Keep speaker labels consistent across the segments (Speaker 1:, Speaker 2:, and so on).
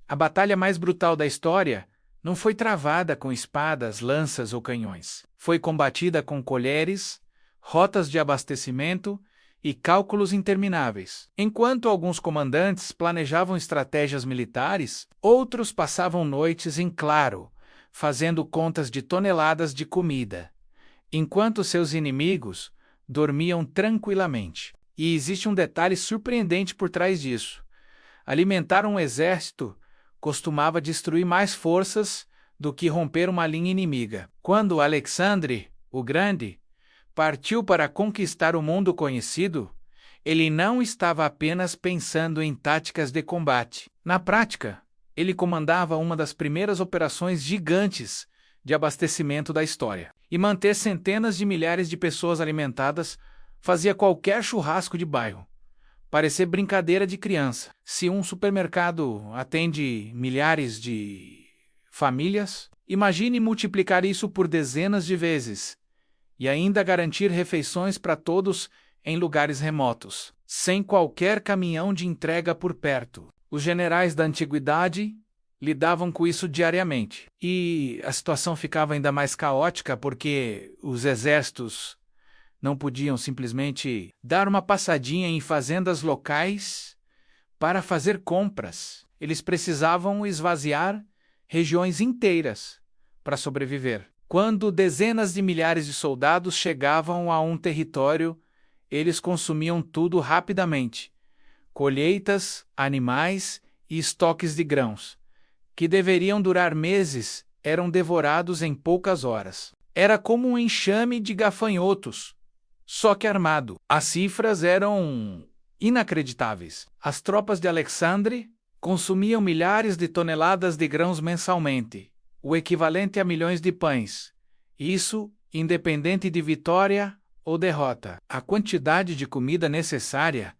Speaker 1: A batalha mais brutal da história não foi travada com espadas, lanças ou canhões. Foi combatida com colheres, rotas de abastecimento e cálculos intermináveis. Enquanto alguns comandantes planejavam estratégias militares, outros passavam noites em claro, fazendo contas de toneladas de comida, enquanto seus inimigos dormiam tranquilamente. E existe um detalhe surpreendente por trás disso. Alimentar um exército costumava destruir mais forças do que romper uma linha inimiga. Quando Alexandre, o Grande, partiu para conquistar o mundo conhecido, ele não estava apenas pensando em táticas de combate. Na prática, ele comandava uma das primeiras operações gigantes de abastecimento da história. E manter centenas de milhares de pessoas alimentadas fazia qualquer churrasco de bairro parecer brincadeira de criança. Se um supermercado atende milhares de famílias, imagine multiplicar isso por dezenas de vezes e ainda garantir refeições para todos em lugares remotos, sem qualquer caminhão de entrega por perto. Os generais da antiguidade lidavam com isso diariamente, e a situação ficava ainda mais caótica porque os exércitos não podiam simplesmente dar uma passadinha em fazendas locais para fazer compras. Eles precisavam esvaziar regiões inteiras para sobreviver. Quando dezenas de milhares de soldados chegavam a um território, eles consumiam tudo rapidamente. Colheitas, animais e estoques de grãos, que deveriam durar meses, eram devorados em poucas horas. Era como um enxame de gafanhotos, só que armado. As cifras eram inacreditáveis. As tropas de Alexandre consumiam milhares de toneladas de grãos mensalmente, o equivalente a milhões de pães. Isso independente de vitória ou derrota. A quantidade de comida necessária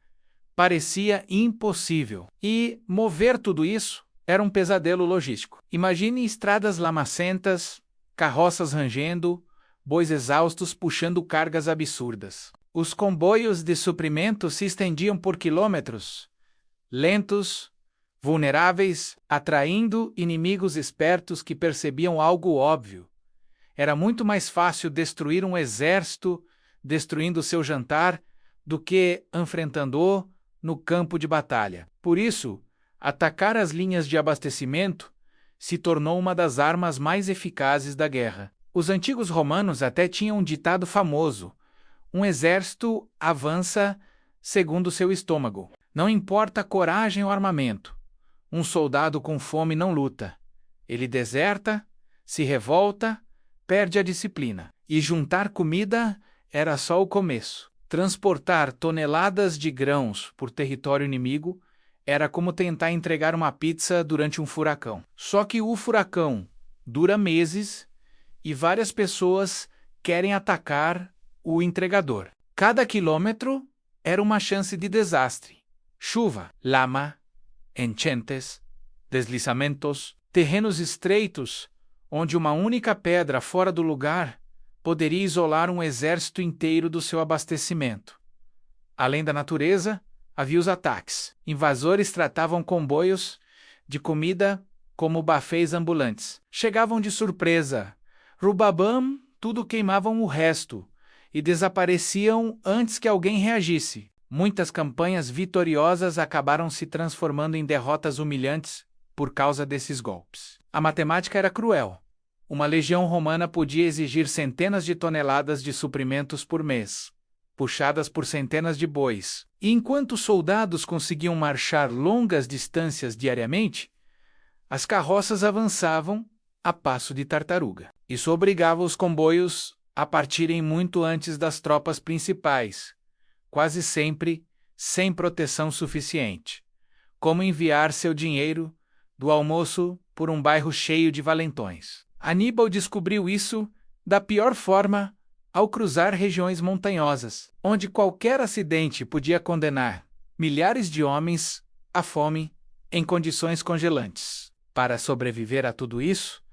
Speaker 1: parecia impossível. E mover tudo isso era um pesadelo logístico. Imagine estradas lamacentas, carroças rangendo, bois exaustos puxando cargas absurdas. Os comboios de suprimento se estendiam por quilômetros, lentos, vulneráveis, atraindo inimigos espertos que percebiam algo óbvio. Era muito mais fácil destruir um exército destruindo seu jantar do que enfrentando-o no campo de batalha. Por isso, atacar as linhas de abastecimento se tornou uma das armas mais eficazes da guerra. Os antigos romanos até tinham um ditado famoso: um exército avança segundo seu estômago. Não importa a coragem ou armamento, um soldado com fome não luta. Ele deserta, se revolta, perde a disciplina. E juntar comida era só o começo. Transportar toneladas de grãos por território inimigo era como tentar entregar uma pizza durante um furacão. Só que o furacão dura meses e várias pessoas querem atacar o entregador. Cada quilômetro era uma chance de desastre. Chuva, lama, enchentes, deslizamentos, terrenos estreitos, onde uma única pedra fora do lugar poderia isolar um exército inteiro do seu abastecimento. Além da natureza, havia os ataques. Invasores tratavam comboios de comida como buffets ambulantes. Chegavam de surpresa, rubabam, tudo queimavam o resto e desapareciam antes que alguém reagisse. Muitas campanhas vitoriosas acabaram se transformando em derrotas humilhantes por causa desses golpes. A matemática era cruel. Uma legião romana podia exigir centenas de toneladas de suprimentos por mês, puxadas por centenas de bois. E enquanto os soldados conseguiam marchar longas distâncias diariamente, as carroças avançavam a passo de tartaruga. Isso obrigava os comboios a partirem muito antes das tropas principais, quase sempre sem proteção suficiente. Como enviar seu dinheiro do almoço por um bairro cheio de valentões. Aníbal descobriu isso da pior forma ao cruzar regiões montanhosas, onde qualquer acidente podia condenar milhares de homens à fome em condições congelantes. Para sobreviver a tudo isso,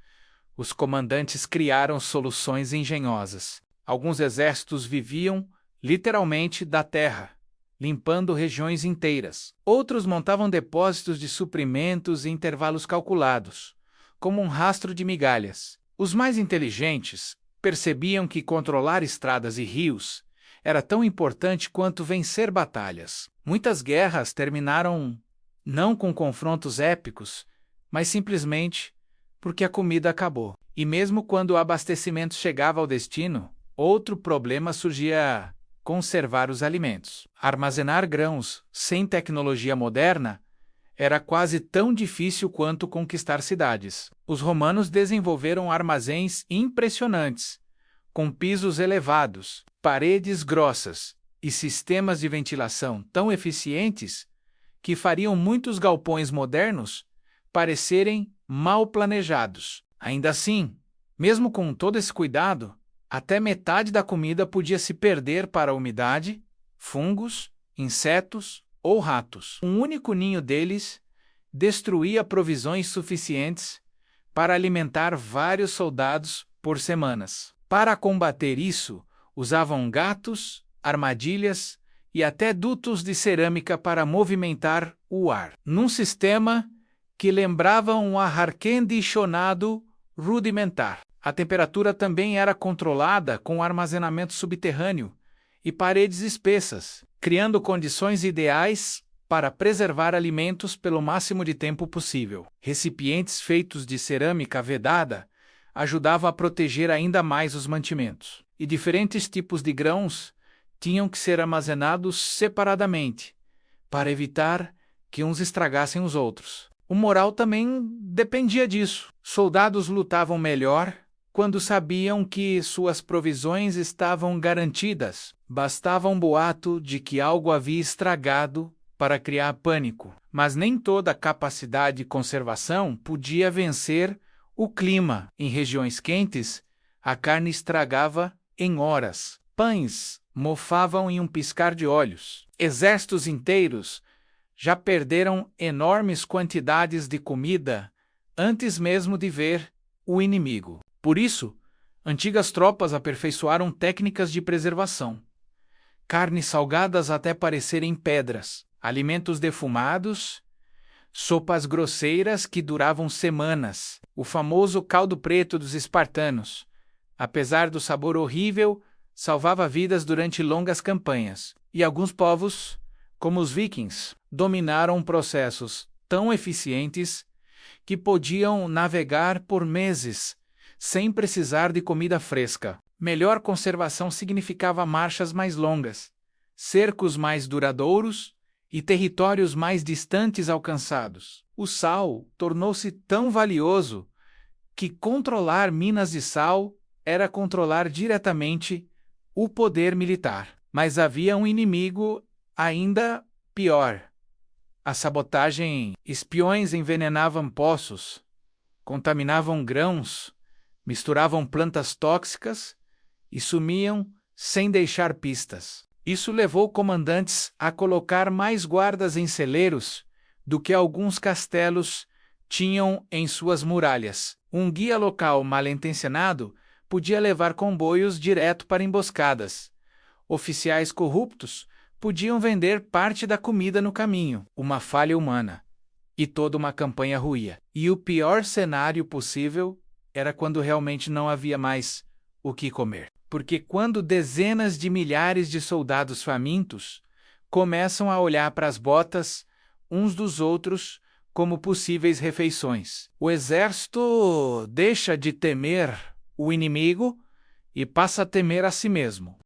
Speaker 1: os comandantes criaram soluções engenhosas. Alguns exércitos viviam, literalmente, da terra, limpando regiões inteiras. Outros montavam depósitos de suprimentos em intervalos calculados, como um rastro de migalhas. Os mais inteligentes percebiam que controlar estradas e rios era tão importante quanto vencer batalhas. Muitas guerras terminaram não com confrontos épicos, mas simplesmente porque a comida acabou. E mesmo quando o abastecimento chegava ao destino, outro problema surgia: conservar os alimentos. Armazenar grãos sem tecnologia moderna era quase tão difícil quanto conquistar cidades. Os romanos desenvolveram armazéns impressionantes, com pisos elevados, paredes grossas e sistemas de ventilação tão eficientes que fariam muitos galpões modernos parecerem mal planejados. Ainda assim, mesmo com todo esse cuidado, até metade da comida podia se perder para a umidade, fungos, insetos ou ratos. Um único ninho deles destruía provisões suficientes para alimentar vários soldados por semanas. Para combater isso, usavam gatos, armadilhas e até dutos de cerâmica para movimentar o ar. Num sistema que lembrava um ar-condicionado rudimentar. A temperatura também era controlada com armazenamento subterrâneo e paredes espessas, criando condições ideais para preservar alimentos pelo máximo de tempo possível. Recipientes feitos de cerâmica vedada ajudavam a proteger ainda mais os mantimentos. E diferentes tipos de grãos tinham que ser armazenados separadamente, para evitar que uns estragassem os outros. O moral também dependia disso. Soldados lutavam melhor quando sabiam que suas provisões estavam garantidas. Bastava um boato de que algo havia estragado para criar pânico. Mas nem toda capacidade de conservação podia vencer o clima. Em regiões quentes, a carne estragava em horas. Pães mofavam em um piscar de olhos. Exércitos inteiros já perderam enormes quantidades de comida antes mesmo de ver o inimigo. Por isso, antigas tropas aperfeiçoaram técnicas de preservação. Carnes salgadas até parecerem pedras, alimentos defumados, sopas grosseiras que duravam semanas, o famoso caldo preto dos espartanos, apesar do sabor horrível, salvava vidas durante longas campanhas. E alguns povos, como os vikings, dominaram processos tão eficientes que podiam navegar por meses sem precisar de comida fresca. Melhor conservação significava marchas mais longas, cercos mais duradouros e territórios mais distantes alcançados. O sal tornou-se tão valioso que controlar minas de sal era controlar diretamente o poder militar. Mas havia um inimigo ainda pior: a sabotagem. Espiões envenenavam poços, contaminavam grãos, misturavam plantas tóxicas e sumiam sem deixar pistas. Isso levou comandantes a colocar mais guardas em celeiros do que alguns castelos tinham em suas muralhas. Um guia local mal-intencionado podia levar comboios direto para emboscadas. Oficiais corruptos podiam vender parte da comida no caminho. Uma falha humana, e toda uma campanha ruía. E o pior cenário possível era quando realmente não havia mais o que comer. Porque quando dezenas de milhares de soldados famintos começam a olhar para as botas uns dos outros como possíveis refeições, o exército deixa de temer o inimigo e passa a temer a si mesmo.